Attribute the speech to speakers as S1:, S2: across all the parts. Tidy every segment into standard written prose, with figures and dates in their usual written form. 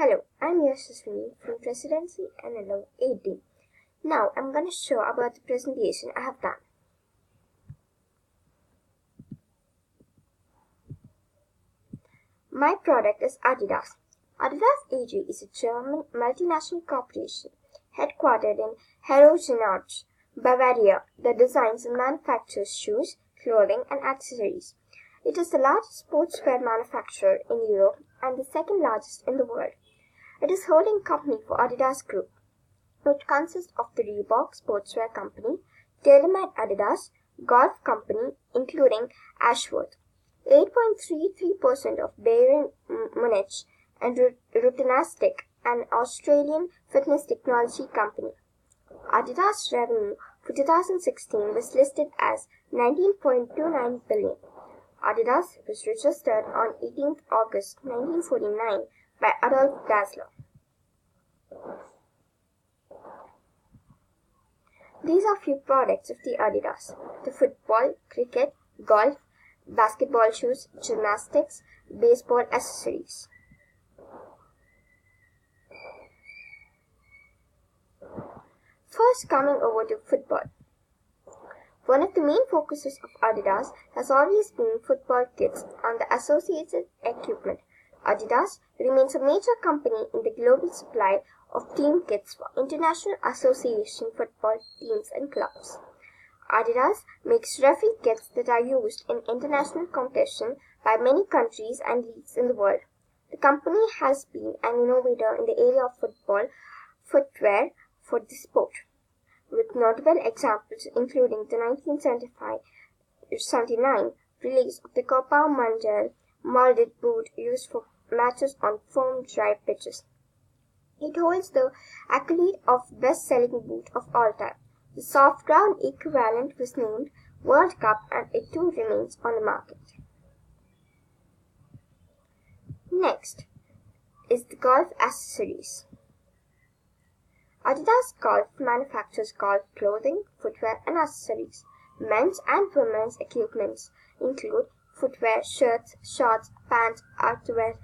S1: Hello, I'm Yashaswini from Presidency NLO 18. Now I'm going to show about the presentation I have done. My product is Adidas. Adidas AG is a German multinational corporation headquartered in Herzogenaurach, Bavaria, that designs and manufactures shoes, clothing and accessories. It is the largest sportswear manufacturer in Europe and the second largest in the world. It is holding company for Adidas Group, which consists of the Reebok Sportswear Company, TaylorMade Adidas, Golf Company, including Ashworth, 8.33% of Bayern Munich, and Routenastic, an Australian fitness technology company. Adidas revenue for 2016 was listed as 19.29 billion. Adidas was registered on 18th August 1949 by Adolf Dassler. These are few products of the Adidas: the football, cricket, golf, basketball shoes, gymnastics, baseball accessories. First, coming over to football. One of the main focuses of Adidas has always been football kits and the associated equipment. Adidas remains a major company in the global supply of team kits for international association football teams and clubs. Adidas makes referee kits that are used in international competition by many countries and leagues in the world. The company has been an innovator in the area of football footwear for the sport, with notable examples including the 1975-79 release of the Copa Mundial molded boot used for matches on foam dry pitches. It holds the accolade of best-selling boot of all time. The soft ground equivalent was named World Cup and it too remains on the market. Next is the golf accessories. Adidas Golf manufactures golf clothing, footwear and accessories. Men's and women's equipments include footwear, shirts, shorts, pants, outerwear,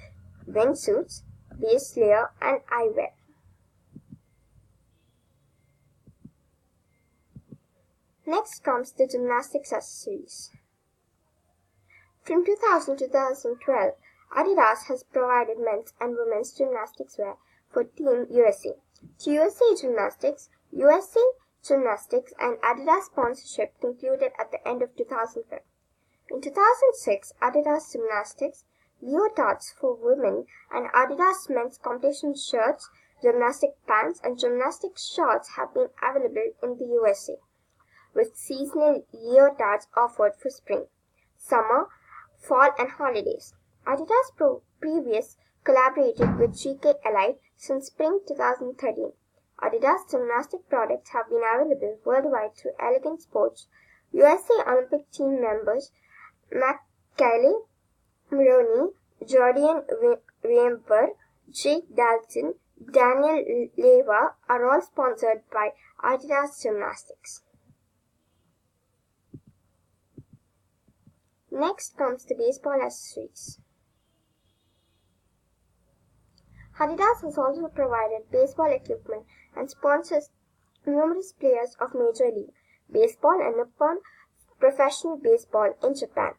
S1: wingsuits, base layer and eyewear. Next comes the gymnastics accessories. From 2000 to 2012, Adidas has provided men's and women's gymnastics wear for Team USA, USA Gymnastics, and Adidas sponsorship concluded at the end of 2005. In 2006, Adidas Gymnastics, leotards for women, and Adidas men's competition shirts, gymnastic pants, and gymnastic shorts have been available in the USA, with seasonal leotards offered for spring, summer, fall, and holidays. Adidas previous collaborated with GK Elite since spring 2013. Adidas gymnastic products have been available worldwide through Elegant Sports, USA Olympic team members McKaylee Maroney, Jordan Weimber, Jake Dalton, Daniel Leva are all sponsored by Adidas Gymnastics. Next comes the baseball accessories. Adidas has also provided baseball equipment and sponsors numerous players of Major League Baseball and Nippon Professional Baseball in Japan.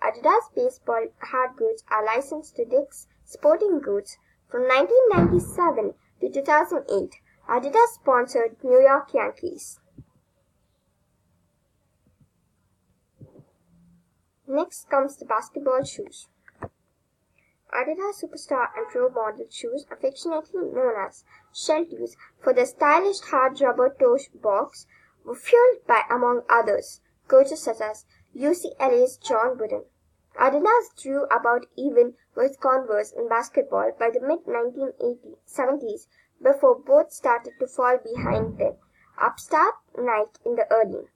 S1: Adidas baseball hard goods are licensed to Dick's Sporting Goods. From 1997 to 2008, Adidas sponsored New York Yankees. Next comes the basketball shoes. Adidas Superstar and Pro model shoes, affectionately known as shell toes, for their stylish hard rubber toe box, were fueled by, among others, coaches such as UCLA's John Wooden. Adidas drew about even with Converse in basketball by the mid-1970s before both started to fall behind them. Upstart Nike in the early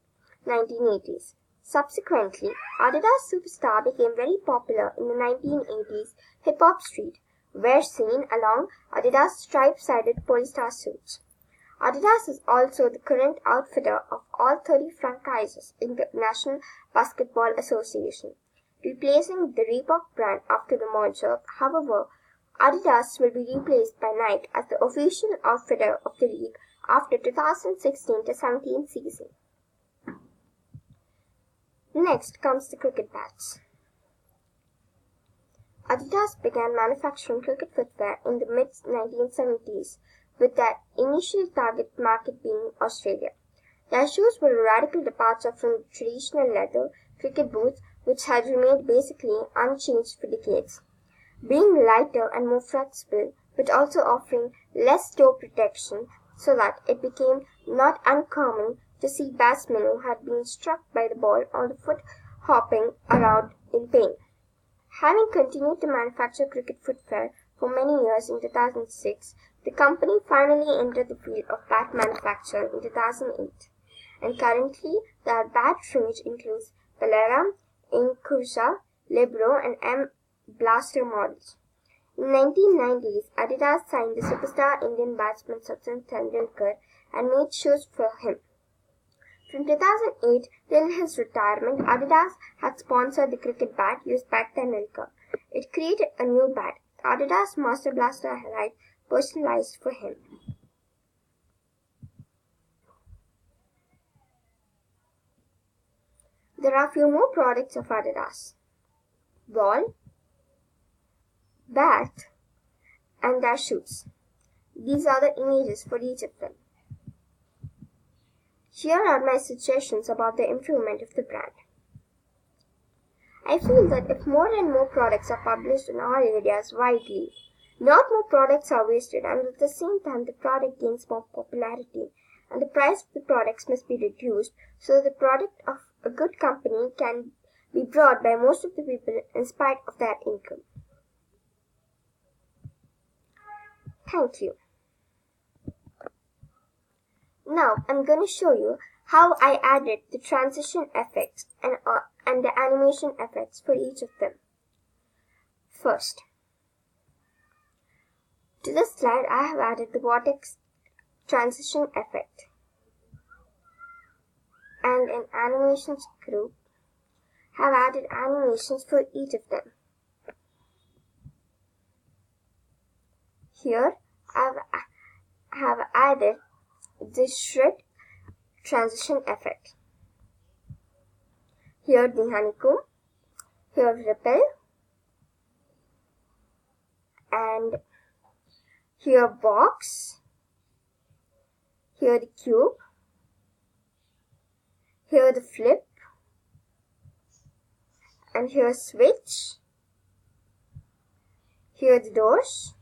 S1: 1980s. Subsequently, Adidas Superstar became very popular in the 1980s hip-hop street, where seen along Adidas stripe-sided polystar suits. Adidas is also the current outfitter of all 30 franchises in the National Basketball Association, replacing the Reebok brand after the merger. However, Adidas will be replaced by Nike as the official outfitter of the league after 2016-17 season. Next comes the cricket bats. Adidas began manufacturing cricket footwear in the mid-1970s, with their initial target market being Australia. Their shoes were a radical departure from traditional leather cricket boots, which had remained basically unchanged for decades. Being lighter and more flexible, but also offering less toe protection, so that it became not uncommon to see batsmen who had been struck by the ball on the foot hopping around in pain. Having continued to manufacture cricket footwear for many years in 2006, the company finally entered the field of bat manufacture in 2008. And currently, their bat range includes Balaram, Inkurja, Libro, and M Blaster models. In the 1990s, Adidas signed the superstar Indian batsman Sachin Tendulkar and made shoes for him. From 2008 till his retirement, Adidas had sponsored the cricket bat used by Tendulkar. It created a new bat, Adidas Master Blaster Lite, personalized for him. There are a few more products of Adidas: ball, bat, and their shoes. These are the images for each of them. Here are my suggestions about the improvement of the brand. I feel that if more and more products are published in all areas widely, not more products are wasted, and at the same time the product gains more popularity, and the price of the products must be reduced so the product of a good company can be bought by most of the people in spite of their income. Thank you. Now I'm going to show you how I added the transition effects and the animation effects for each of them. First, to this slide I have added the vortex transition effect, and in animations group have added animations for each of them. Here I have added the shred transition effect. Here the honeycomb, here ripple, and here box, here the cube, here the flip, and here switch, here the doors,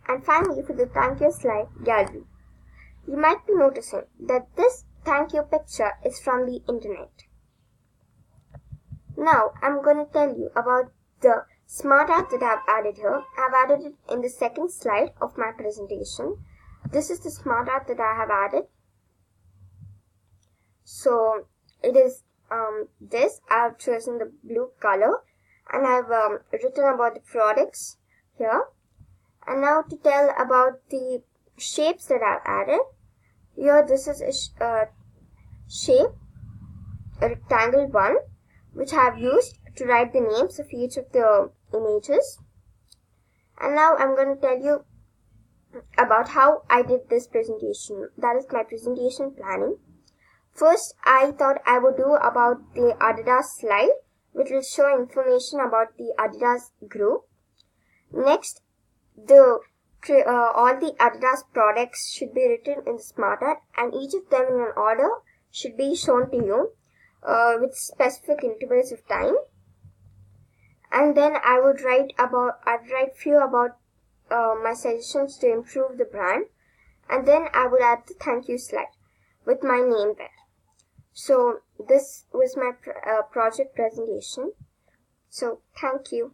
S1: and finally for the thank you slide gallery. You might be noticing that this thank you picture is from the internet. Now I'm going to tell you about the smart art that I've added here. I've added it in the second slide of my presentation. This is the smart art that I have added. So it is this. I've chosen the blue color and I've written about the products here. And now to tell about the shapes that I've added. Here this is a shape, a rectangle one, which I have used to write the names of each of the images. And now I'm going to tell you about how I did this presentation. That is my presentation planning. First, I thought I would do about the Adidas slide, which will show information about the Adidas group. Next, all the Adidas products should be written in the smart art, and each of them in an order should be shown to you with specific intervals of time. And then I would write few about my suggestions to improve the brand, and then I would add the thank you slide with my name there. So this was my project presentation. So thank you.